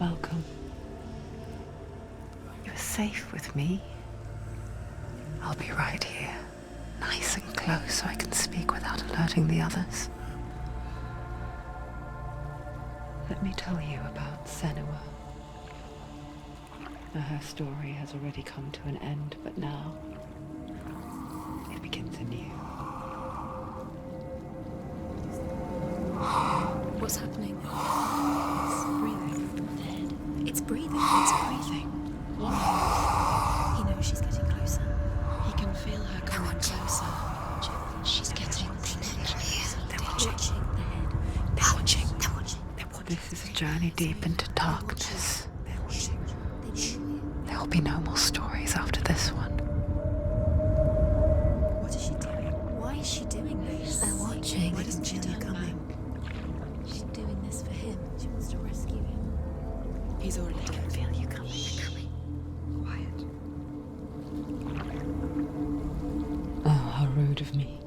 Welcome. You're safe with me. I'll be right here, nice and close so I can speak without alerting the others. Let me tell you about Senua. Her story has already come to an end, but now it begins anew. What's happening? It's breathing. It's breathing. It's breathing. What? He knows she's getting closer. He can feel her coming closer. She's getting closer. They're watching. They're watching. They're watching. This is a journey deep into darkness. There will be no more stories after this one. What is she doing? Why is she doing this? They're watching. Why doesn't she turn coming? She's doing this for him. She wants to rescue him. He's already dead. I can feel you coming. Quiet. Oh, how rude of me.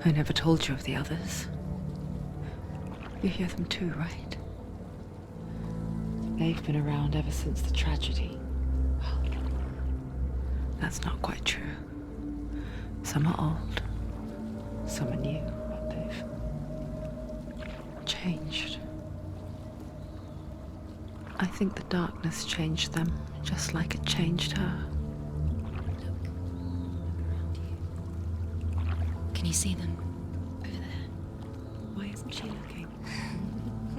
I never told you of the others. You hear them too, right? They've been around ever since the tragedy. Well, that's not quite true. Some are old, some are new, but they've changed. I think the darkness changed them, just like it changed her. Look. Around you. Can you see them? Over there. Why isn't she looking?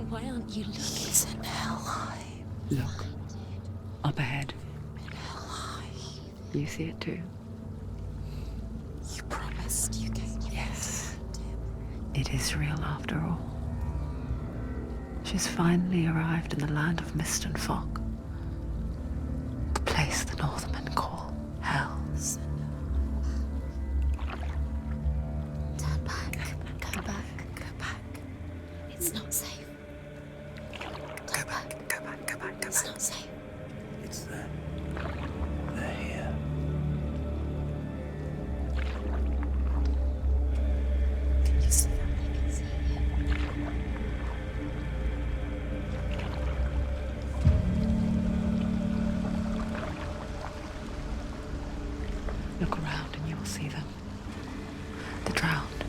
Why aren't you looking? He's in hell. Look, up ahead. In hell. You see it too? You promised you gave me. Yes. It is real after all. She's finally arrived in the land of mist and fog. The place the Northmen call Hell. Turn back. Go back. Go back. It's not safe. Go back. Go back. Go back. Go It's back. not safe. It's them. They're here. Can you see them? I can see you. Look around and you will see them. The drowned,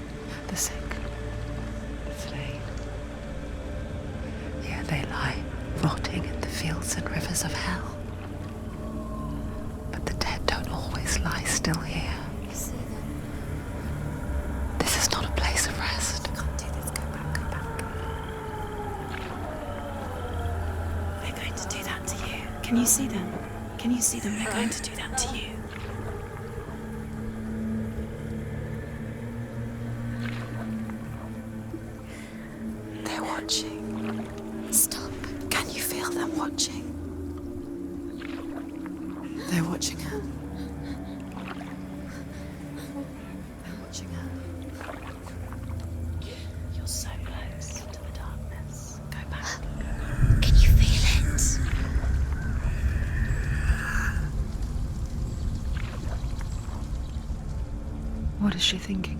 the sick, the slain. Here they lie, rotting in the fields and rivers of hell. But the dead don't always lie still here. You see them? This is not a place of rest. I can't do this. Go back. Go back. They're going to do that to you. Can you see them? Can you see them? They're going to do that to you. They're watching. Stop. Can you feel them watching? They're watching her. They're watching her. You're so close to the darkness. Go back. Can you feel it? What is she thinking?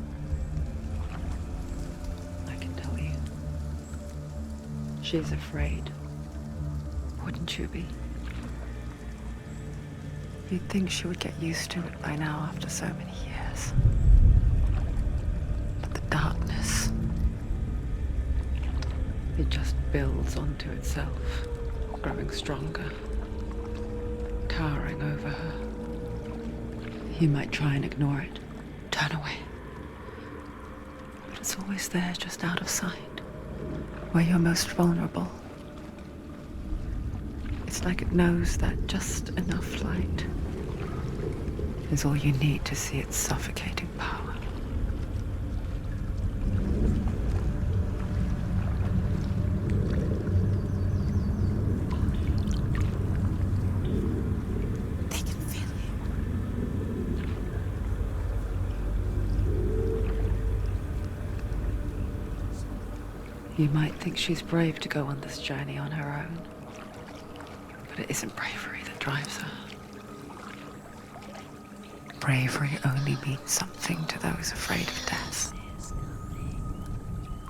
I can tell you. She's afraid. Wouldn't you be? You'd think she would get used to it by now after so many years. But the darkness, it just builds onto itself, growing stronger, towering over her. You might try and ignore it, turn away. But it's always there, just out of sight, where you're most vulnerable. It's like it knows that just enough light is all you need to see its suffocating power. They can feel you. You might think she's brave to go on this journey on her own, but it isn't bravery that drives her. Bravery only means something to those afraid of death.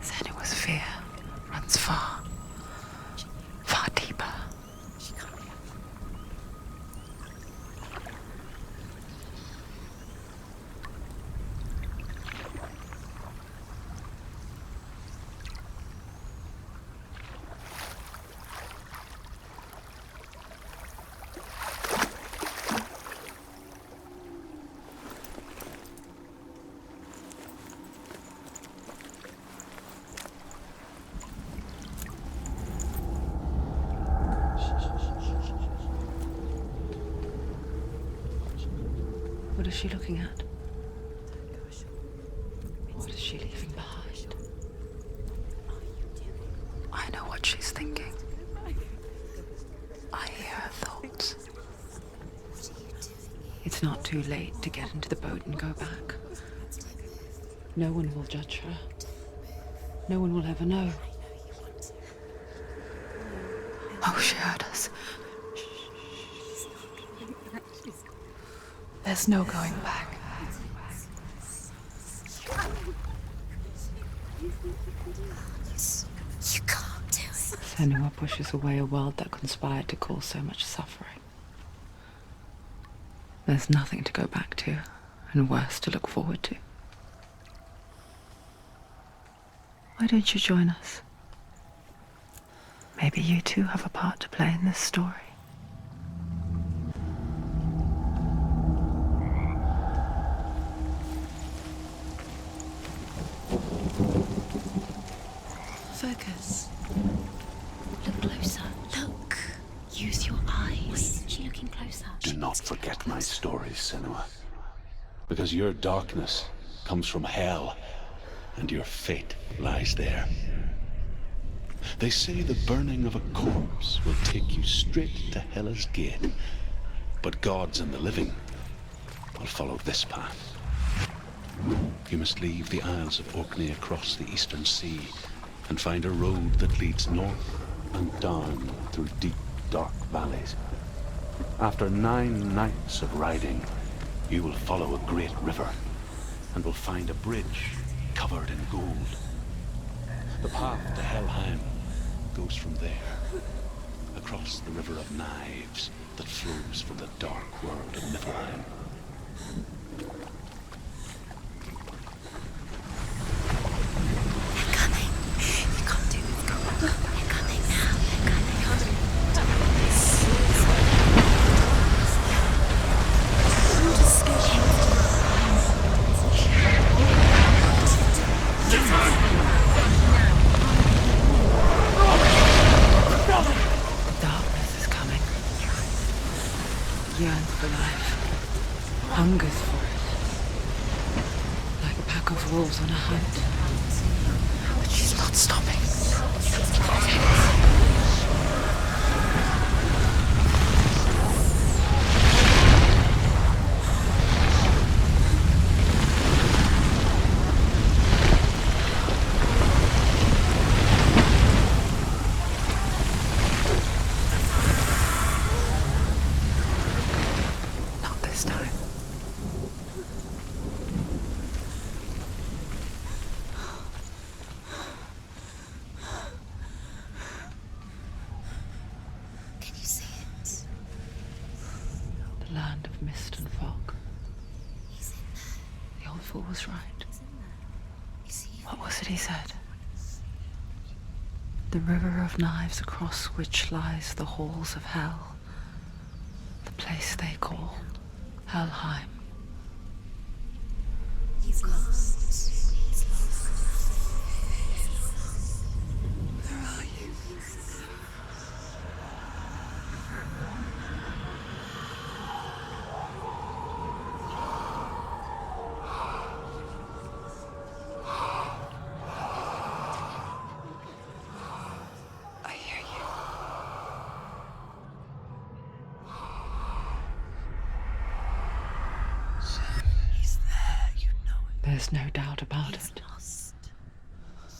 Senua's fear runs far, far deeper What is she looking at? What is she leaving behind? I know what she's thinking. I hear her thoughts. It's not too late to get into the boat and go back. No one will judge her. No one will ever know. Oh, she heard us. There's no going back. You can't do it. Senua pushes away a world that conspired to cause so much suffering. There's nothing to go back to, and worse to look forward to. Why don't you join us? Maybe you too have a part to play in this story. Focus. Look closer. Look. Use your eyes. Why isn't she looking closer? Do not forget my stories, Senua. Because your darkness comes from hell, and your fate lies there. They say the burning of a corpse will take you straight to Hela's gate, but gods and the living will follow this path. You must leave the Isles of Orkney across the eastern sea and find a road that leads north and down through deep, dark valleys. After 9 nights of riding, you will follow a great river and will find a bridge covered in gold. The path to Helheim goes from there, across the River of Knives that flows from the dark world of Niflheim. They're coming. You can't do it. Come on. They're coming now. They're coming. Don't escape. Darkness is coming. Yearns for life. Hungers for it. Like a pack of wolves on a hunt. But she's not stopping. Not this time. Can you see it? The land of mist and fog. He's in there. The old fool was right. He's in there. You see him? What was it he said? The river of knives across which lies the halls of hell. The place they call Helheim. He's lost. He's lost. Where are you? I hear you. He's there, you know it. There's no doubt about He's it. lost.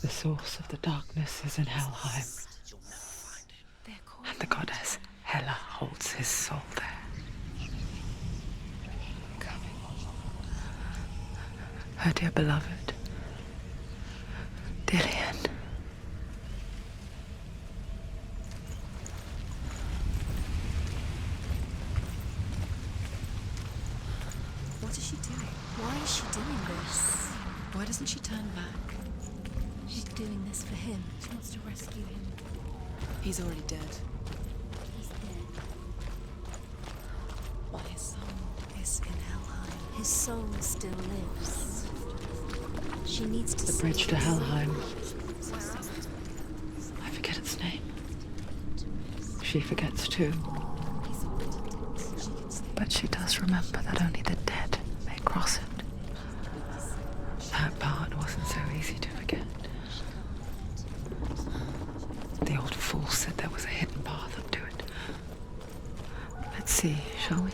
The source of the darkness is in Helheim, You'll never find him. They're calling and the goddess Hela holds his soul there. Her dear beloved, Dillian. What is she doing? Why is she doing this? Why doesn't she turn back? She's doing this for him. She wants to rescue him. He's already dead. He's dead. But his soul is in Helheim. His soul still lives. She needs to The see bridge to this. Helheim. I forget its name. She forgets too. He's already dead. She can stay. But she does remember that only the dead across it. That part wasn't so easy to forget. The old fool said there was a hidden path up to it. Let's see, shall we?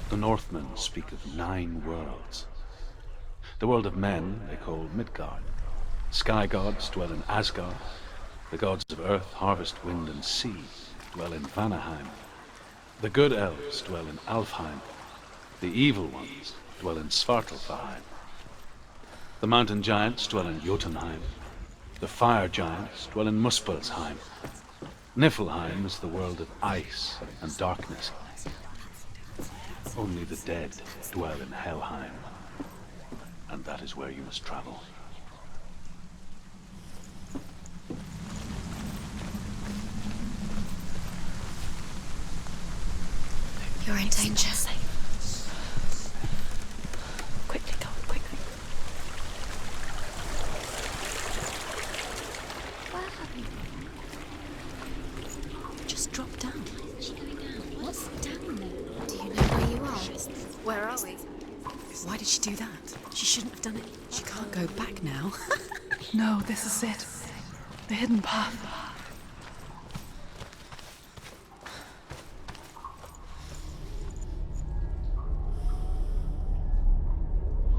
The Northmen speak of 9 worlds. The world of men they call Midgard. Sky gods dwell in Asgard. The gods of earth, harvest, wind, and sea dwell in Vanaheim. The good elves dwell in Alfheim. The evil ones dwell in Svartalfheim. The mountain giants dwell in Jotunheim. The fire giants dwell in Muspelheim. Niflheim is the world of ice and darkness. Only the dead dwell in Helheim, and that is where you must travel. You're in danger. Quickly, go, quickly. Where have you been? Just drop down. Where's she going down? What's down there? Do you know where you are? Where are we? Why did she do that? She shouldn't have done it. She can't go back now. No, this is it. The hidden path.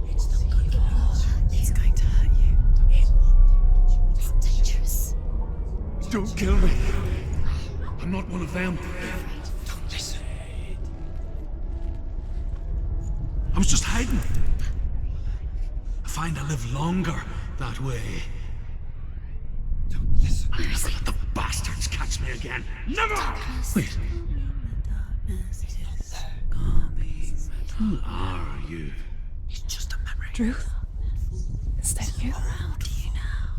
He's going to hurt you. It's dangerous. Don't kill me. I'm not one of them. Don't listen. I was just hiding. I find I live longer that way. Don't listen. I'll never let the bastards catch me again. Never! Wait, who are you? It's just a memory. Druth? Is that you? How do you know?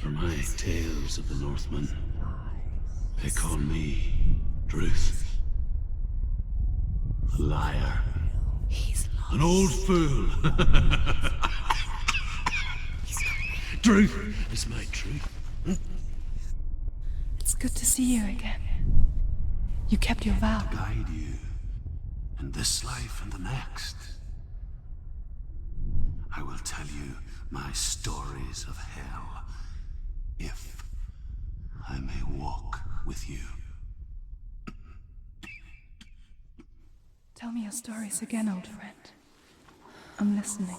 For my tales of the Northmen, they call me Druth. A liar. He's lost. An old fool. Truth is my truth. It's good to see you again. You kept your vow. Guide you in this life and the next. I will tell you my stories of hell, if I may walk with you. Tell me your stories again, old friend. I'm listening.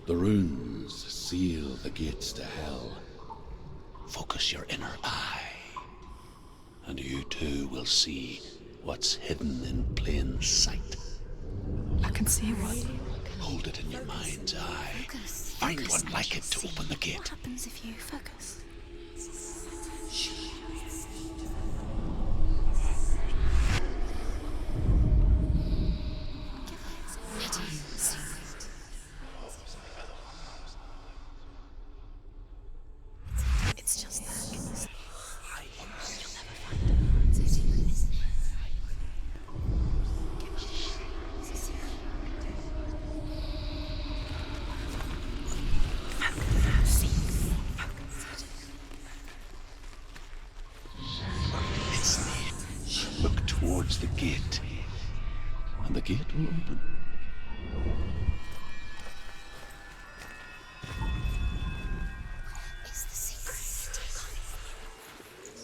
The runes seal the gates to hell. Focus your inner eye, and you too will see what's hidden in plain sight. I can see what. Hold it in your mind's eye. Find one like it to open the gate. What happens if you focus? It's just that. You'll never find it. It's a secret, isn't it? It's a secret. Look towards the gate, and the gate will open. It's the secret.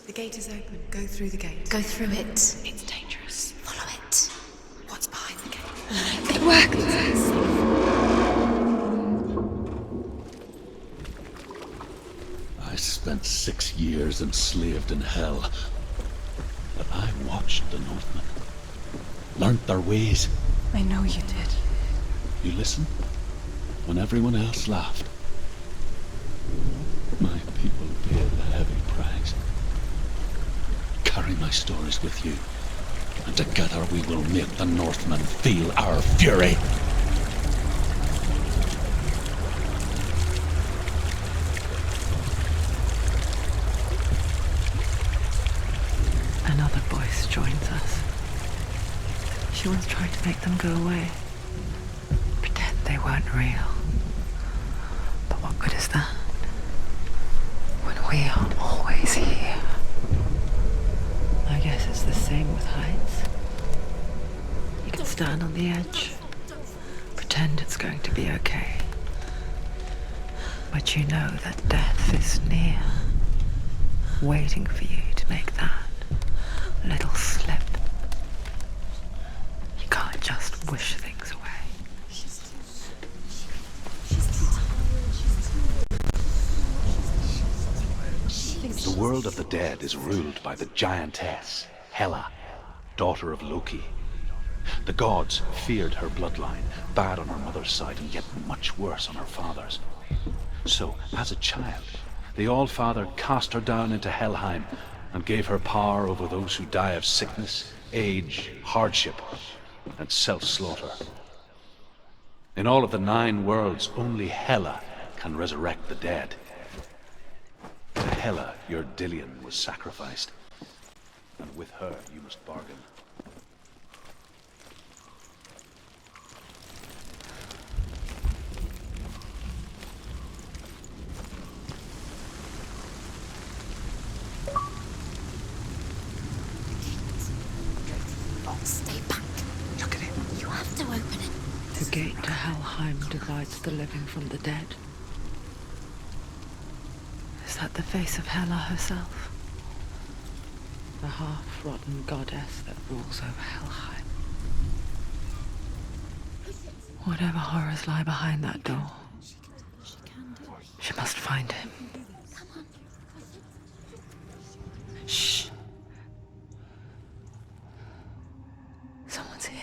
The gate is open. Go through the gate. Go through it. It's dangerous. Follow it. What's behind the gate? It worked. I spent 6 years enslaved in hell. But I watched the Northmen, learnt their ways. I know you did. You listened when everyone else laughed. My people paid the heavy price. Carry my stories with you, and together we will make the Northmen feel our fury. Another voice joins us. She was trying to make them go away. Pretend they weren't real. But what good is that? When we are always here. I guess it's the same with heights. You can stand on the edge, pretend it's going to be okay. But you know that death is near, waiting for you to make that little slip. You can't just wish things away. The world of the dead is ruled by the giantess, Hela, daughter of Loki. The gods feared her bloodline, bad on her mother's side and yet much worse on her father's. So, as a child, the All-Father cast her down into Helheim and gave her power over those who die of sickness, age, hardship, and self-slaughter. In all of the 9 worlds, only Hela can resurrect the dead. To Hela, your Dillion was sacrificed, and with her you must bargain. Stay back. Look at it. You have to open it. The gate to Helheim divides the living from the dead. Is that the face of Hela herself? The half-rotten goddess that rules over Helheim. Whatever horrors lie behind that door, she must find him. Shh. Someone's here.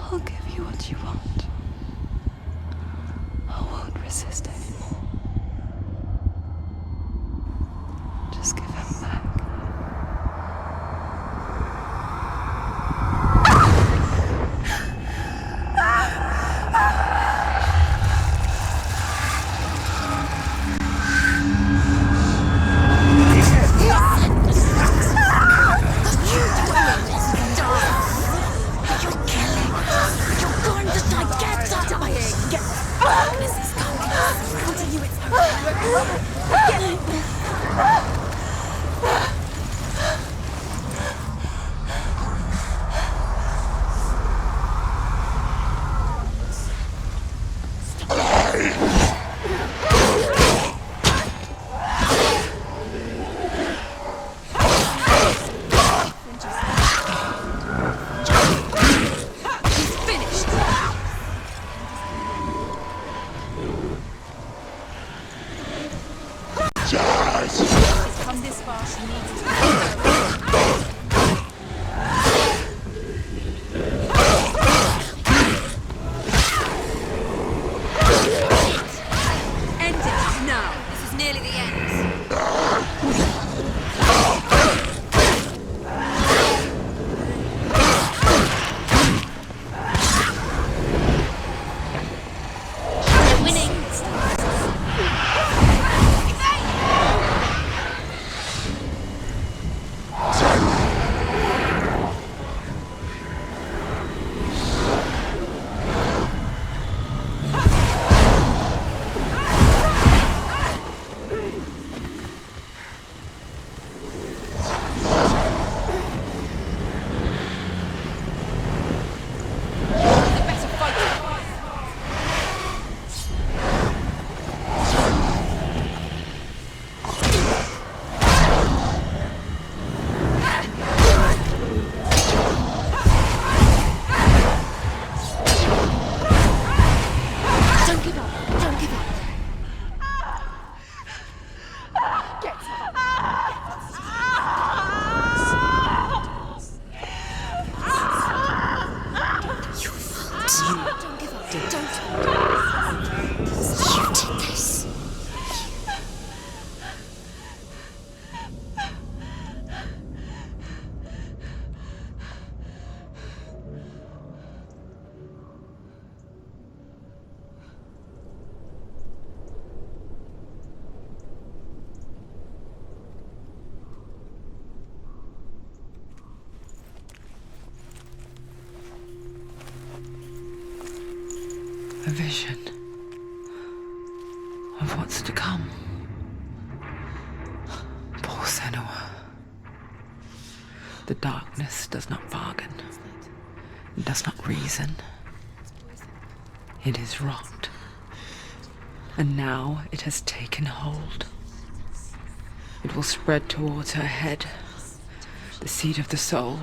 I'll give you what you want. I won't resist anymore. Just give him back. vision of what's to come. Poor Senua. The darkness does not bargain. It does not reason. It is rot. And now it has taken hold. It will spread towards her head, the seat of the soul,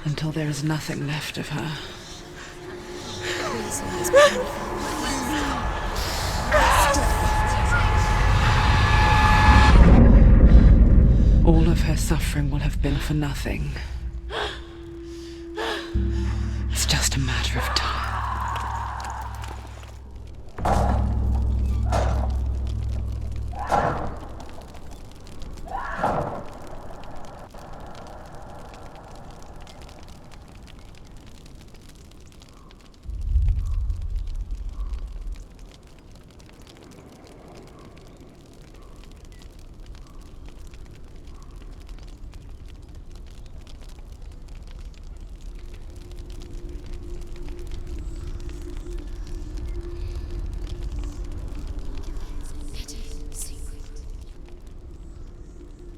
until there is nothing left of her. All of her suffering will have been for nothing. It's just a matter of time.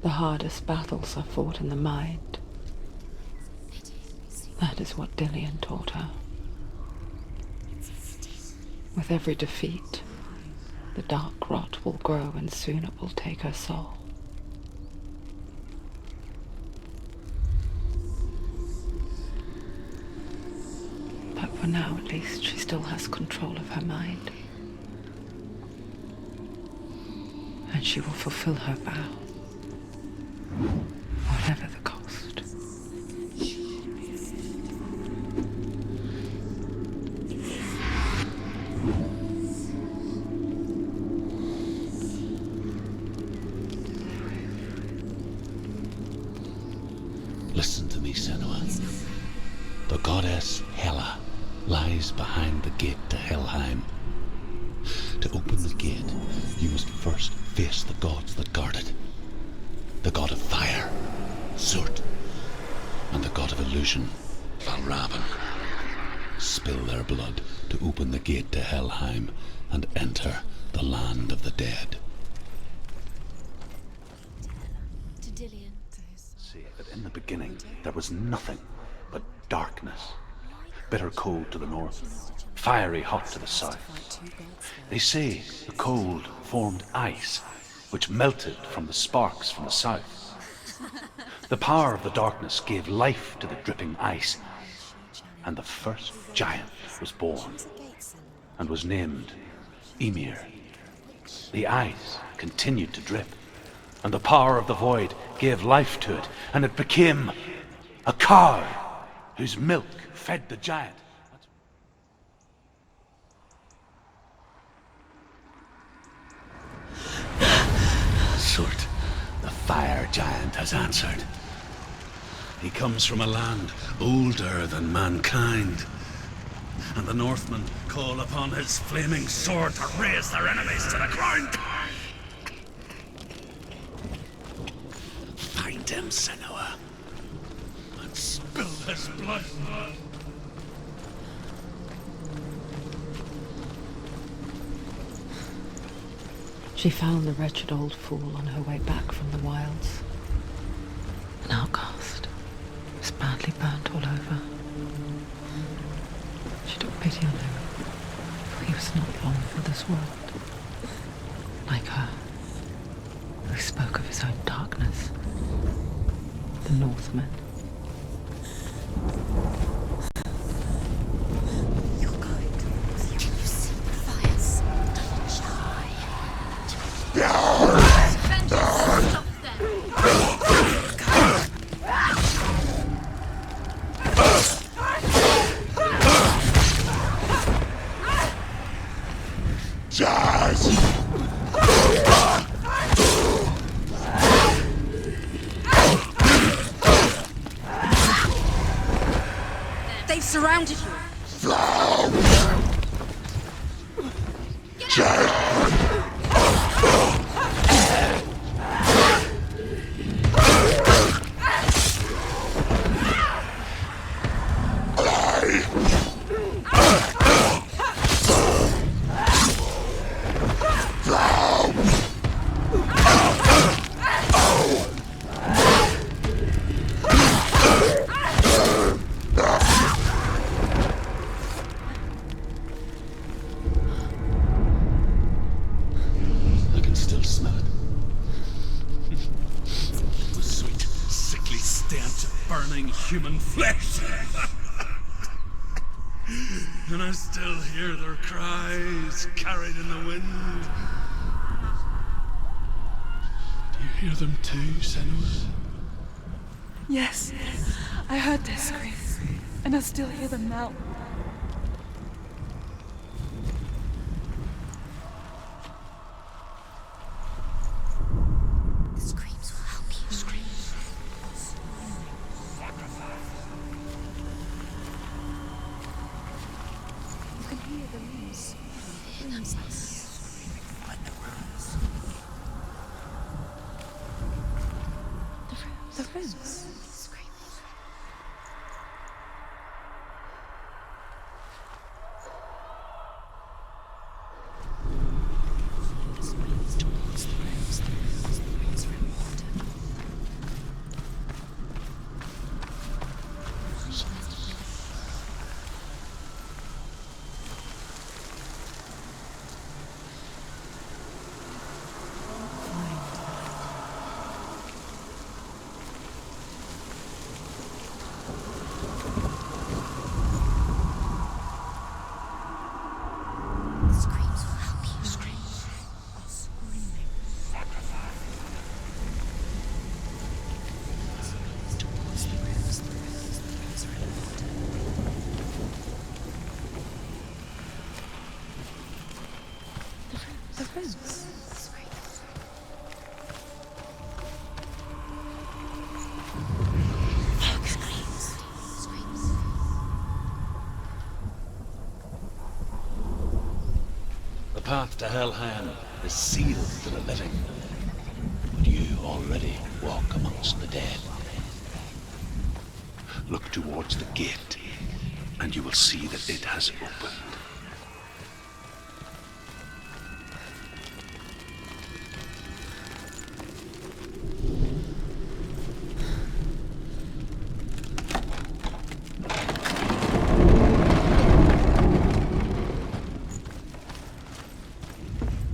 The hardest battles are fought in the mind. That is what Dillian taught her. With every defeat, the dark rot will grow and soon it will take her soul. But for now, at least, she still has control of her mind. And she will fulfill her vow. Whatever the cost. Listen to me, Senua. The goddess Hela lies behind the gate to Helheim. To open the gate, you must first face the gods that guard it. The god of fire, Zurt, and the god of illusion, Valravan. Spill their blood to open the gate to Helheim and enter the land of the dead. To Dillian. See that in the beginning there was nothing but darkness. Bitter cold to the north, fiery hot to the south. They say the cold formed ice, which melted from the sparks from the south. The power of the darkness gave life to the dripping ice, and the first giant was born, and was named Ymir. The ice continued to drip, and the power of the void gave life to it, and it became a cow whose milk fed the giant. Zurt, the fire giant, has answered. He comes from a land older than mankind, and the Northmen call upon his flaming sword to raise their enemies to the ground. Find him, Senua, and spill his blood. She found the wretched old fool on her way back from the wilds. An outcast. He was badly burnt all over. She took pity on him, for he was not long for this world. Like her, who spoke of his own darkness. The Northmen. You're going to. Can you see the fires? Shy. Stop them. They've surrounded you. burning human flesh. And I still hear their cries carried in the wind. Do you hear them too, Senua? Yes, I heard their screams, and I still hear them now. The screams will help you. Screams. You can hear the leaves. The friends. The friends. The path to Helheim is sealed to the living, but you already walk amongst the dead. Look towards the gate, and you will see that it has opened.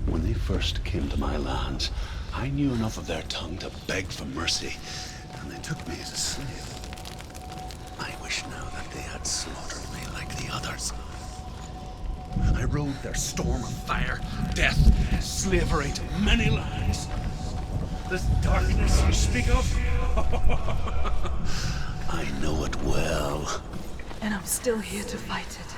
When they first came to my lands, I knew enough of their tongue to beg for mercy, and they took me as a slave. I wish now that they had slaughtered me like the others. I rode their storm of fire, death, slavery to many lands. This darkness you speak of, I know it well. And I'm still here to fight it.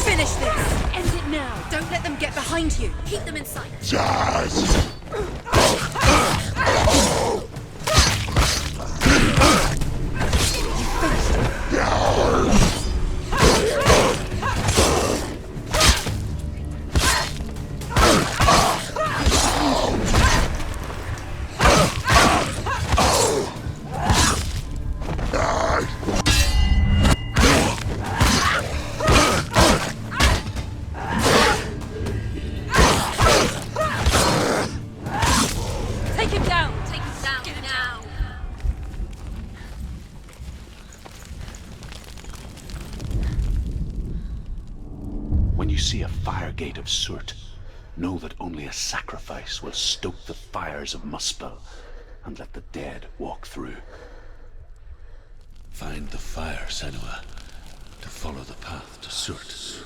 Finish this! End it now! Don't let them get behind you! Keep them in sight! Take him down! Take him down! Get him now! When you see a fire gate of Surt, know that only a sacrifice will stoke the fires of Muspel and let the dead walk through. Find the fire, Senua, to follow the path to Surt.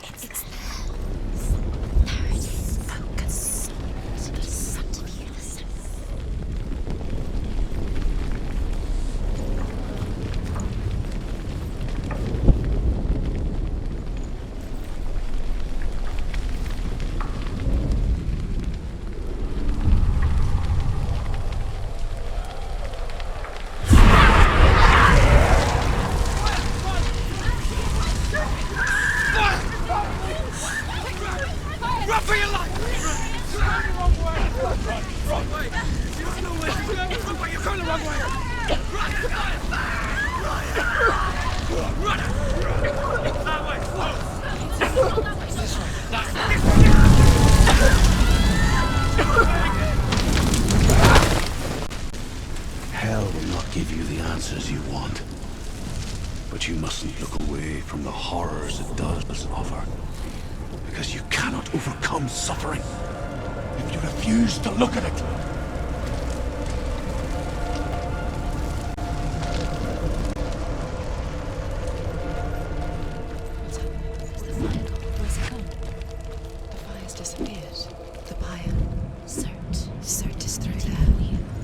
It's there. There it is. Focus. In front of you. Run for your life! Run the wrong way! Wrong way! You don't know where to go! Run, you're going the wrong way! Run! Hell will not give you the answers you want. But you mustn't look away from the horrors it does offer. Because you cannot overcome suffering if you refuse to look at it. Where's it gone? The fire's disappeared. The buyer. Cert is through there.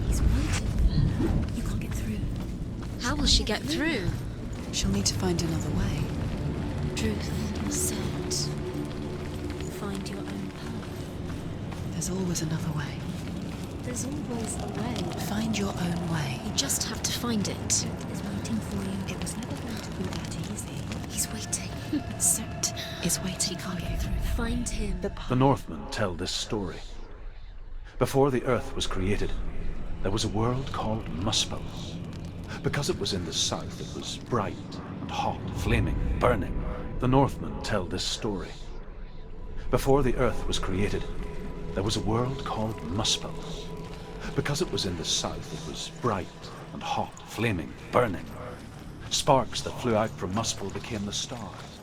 He's waiting for her. You can't get through. How will she get through? She'll need to find another way. Truth, cert. Find your own path. There's always another way. There's always a way. Find your own way. You just have to find it. Truth is waiting for you. It was never going to be that easy. He's waiting. Cert Is waiting can't for get you. through. Find him. The Northmen tell this story. Before the Earth was created, there was a world called Muspel. Because it was in the south, it was bright and hot, flaming, burning. The Northmen tell this story. Before the Earth was created, there was a world called Muspel. Because it was in the south, it was bright and hot, flaming, burning. Sparks that flew out from Muspel became the stars.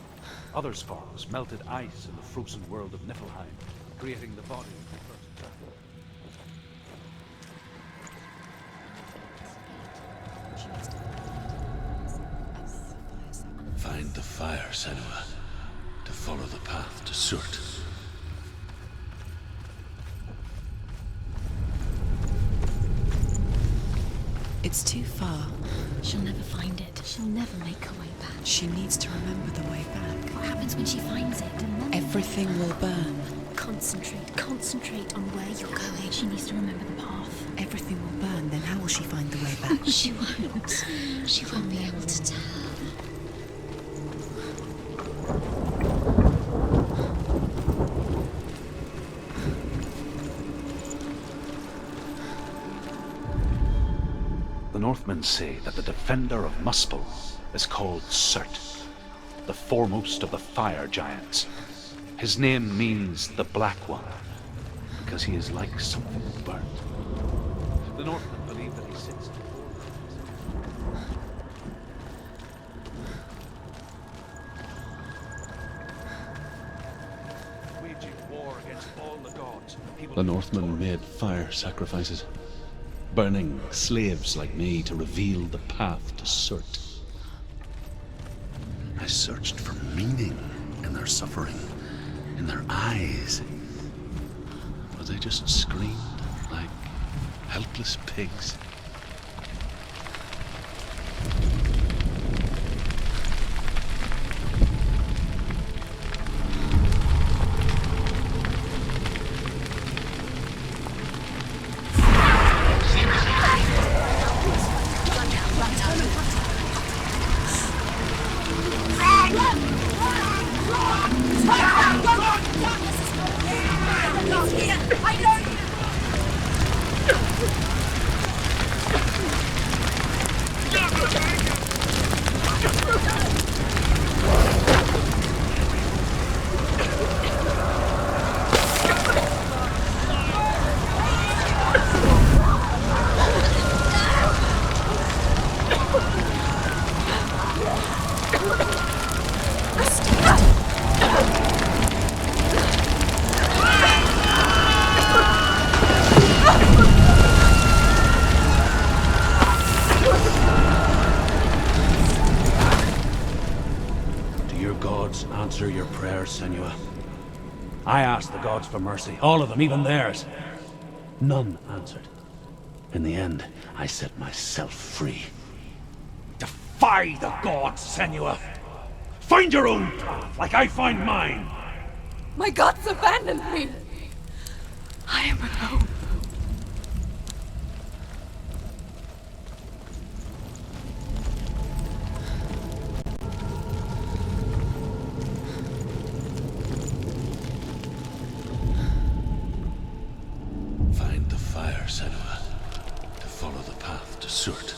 Other sparks melted ice in the frozen world of Niflheim, creating the body of the first dragon. Find the fire, Senua, to follow the path to Surt. It's too far. She'll never find it. She'll never make her way back. She needs to remember the way back. What happens when she finds it? Remember. Everything will burn. Concentrate on where you're going. She needs to remember the path. Everything will burn, then how will she find the way back? She won't. She won't be able to tell. The Northmen say that the defender of Muspel is called Surt, the foremost of the fire giants. His name means the Black One, because he is like something burnt. The Northmen believe that he sits waging war against all the gods. The Northmen made fire sacrifices, burning slaves like me to reveal the path to Surt. I searched for meaning in their suffering, in their eyes. But they just screamed like helpless pigs. Answer your prayers, Senua. I asked the gods for mercy, all of them, even theirs. None answered. In the end, I set myself free. Defy the gods, Senua! Find your own path, like I find mine! My gods abandoned me! I am alone. Find the fire, Senua, to follow the path to Surt.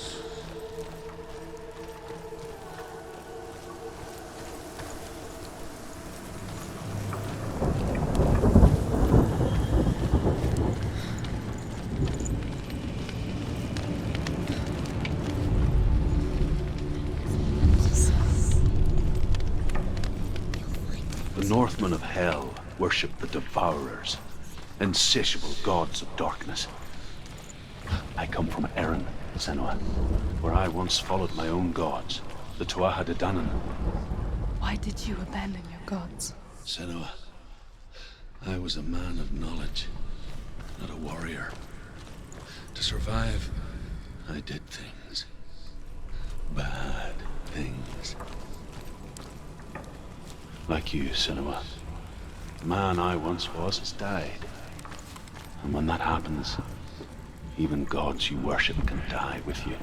Northmen of Hell worship the Devourers, insatiable gods of darkness. I come from Erin, Senua, where I once followed my own gods, the Tuatha De Danann. Why did you abandon your gods? Senua, I was a man of knowledge, not a warrior. To survive, I did things. Bad things. Like you, Senua. The man I once was has died. And when that happens, even gods you worship can die with you.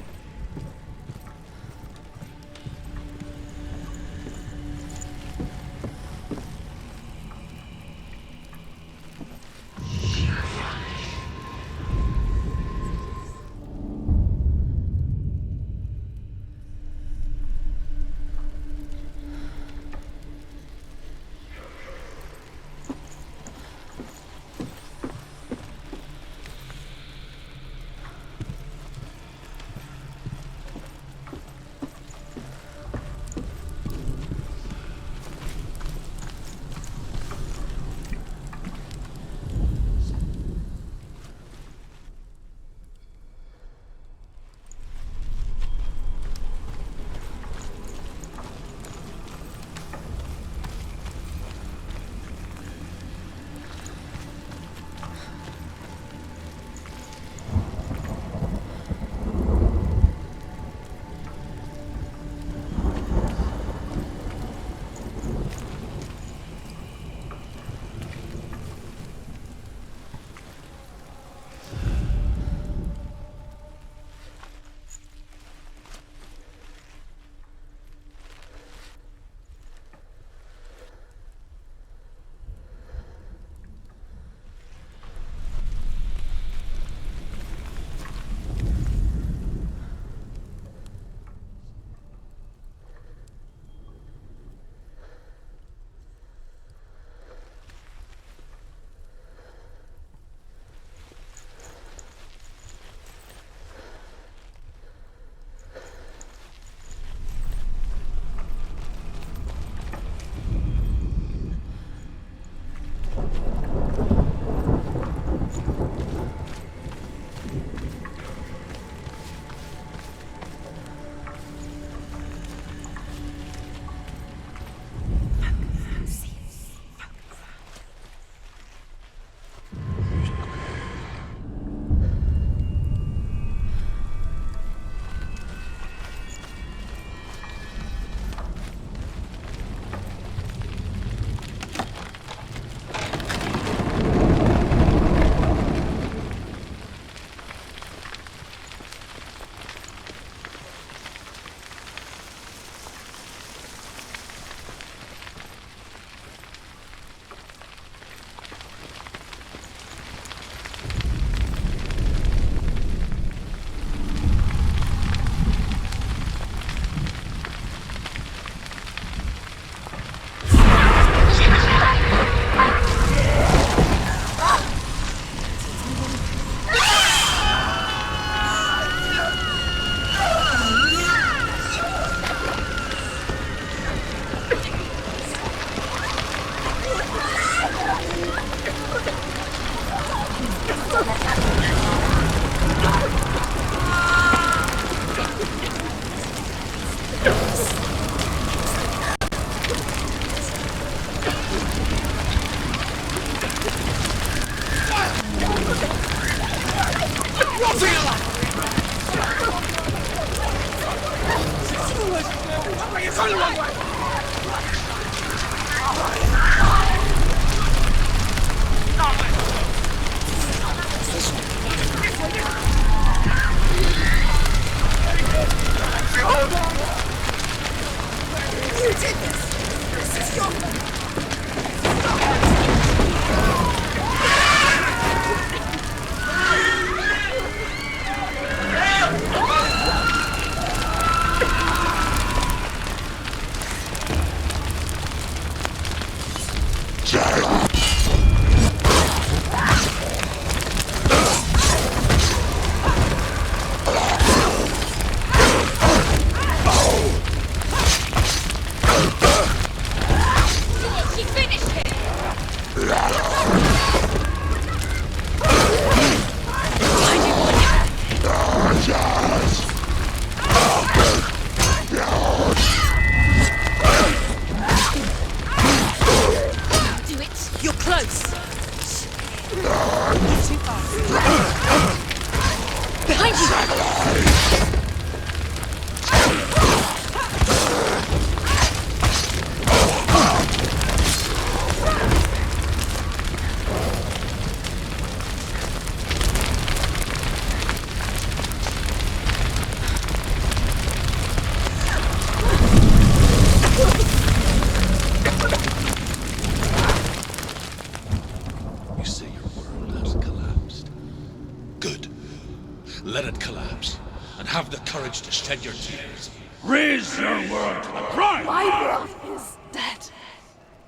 have the courage to shed your tears. Raise your world to the prime! My world is dead.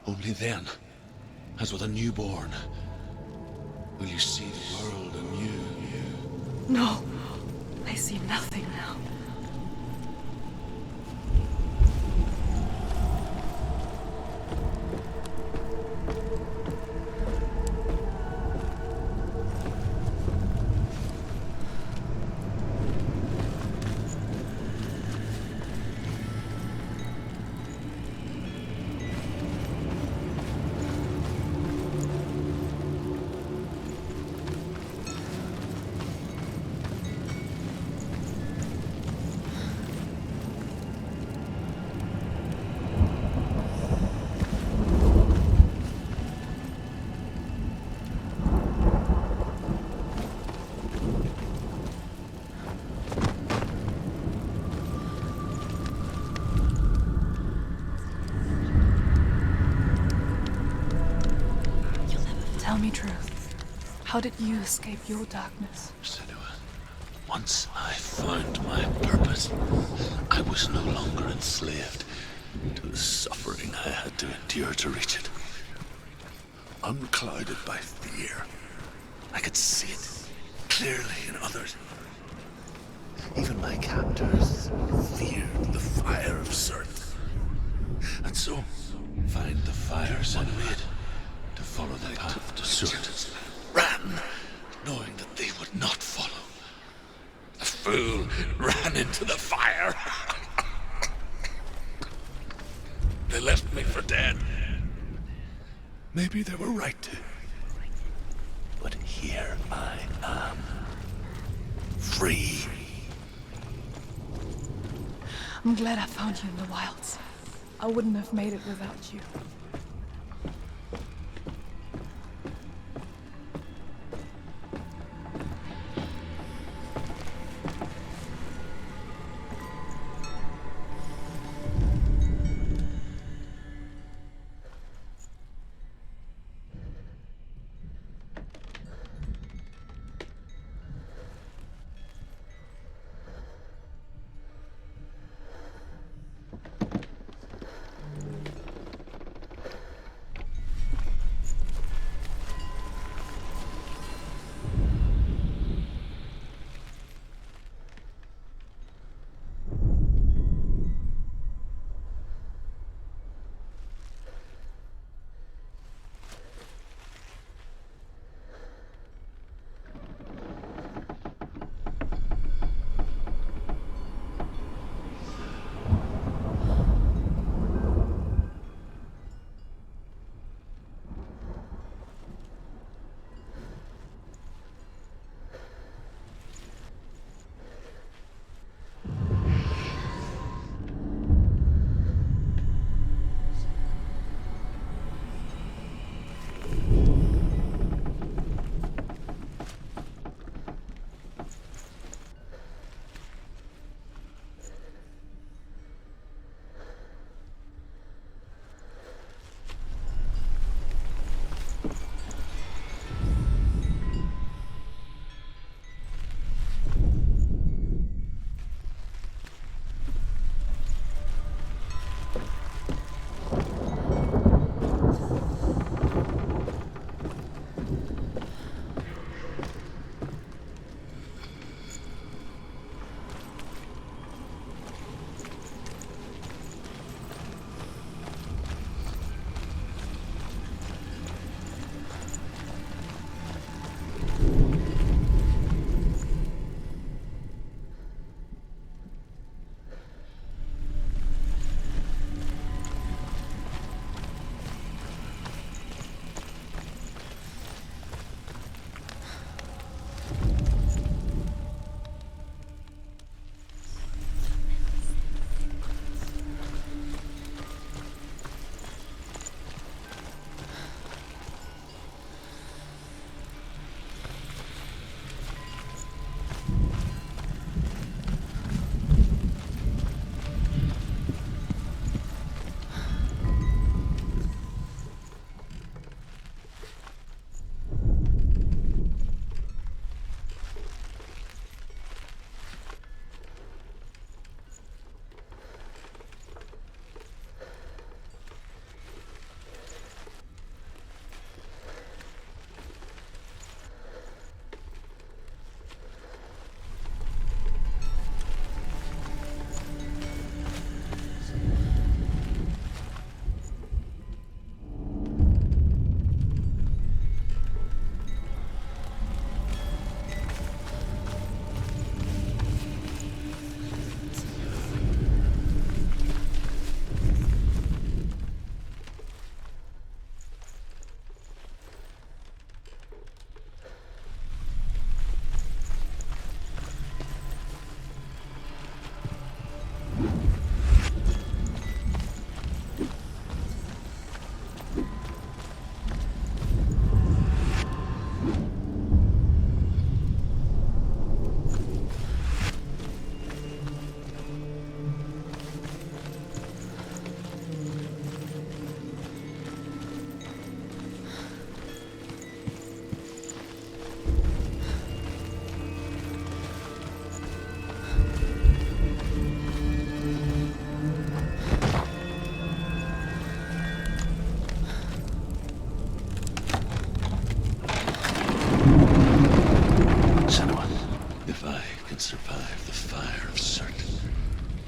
Only then, as with a newborn, will you see the world anew. No, I see nothing now. Tell me truth. How did you escape your darkness? Senua, once I found my purpose, I was no longer enslaved to the suffering I had to endure to reach it. Unclouded by fear, I could see it clearly in others. Even my captors feared the fire of Zerth. And so, find the fire, Senua, to follow the path to Zerth. Ran, knowing that they would not follow. The fool ran into the fire. They left me for dead. Maybe they were right to. But here I am. Free. I'm glad I found you in the wilds. I wouldn't have made it without you.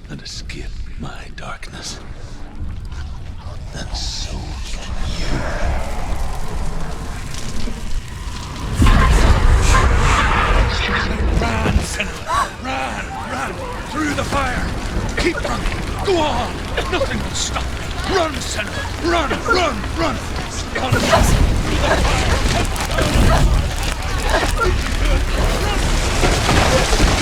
and escape my darkness, then so can you. Run, Senua! Run! Through the fire! Keep running! Go on! Nothing will stop me! Run, Senua! Run! On through the fire!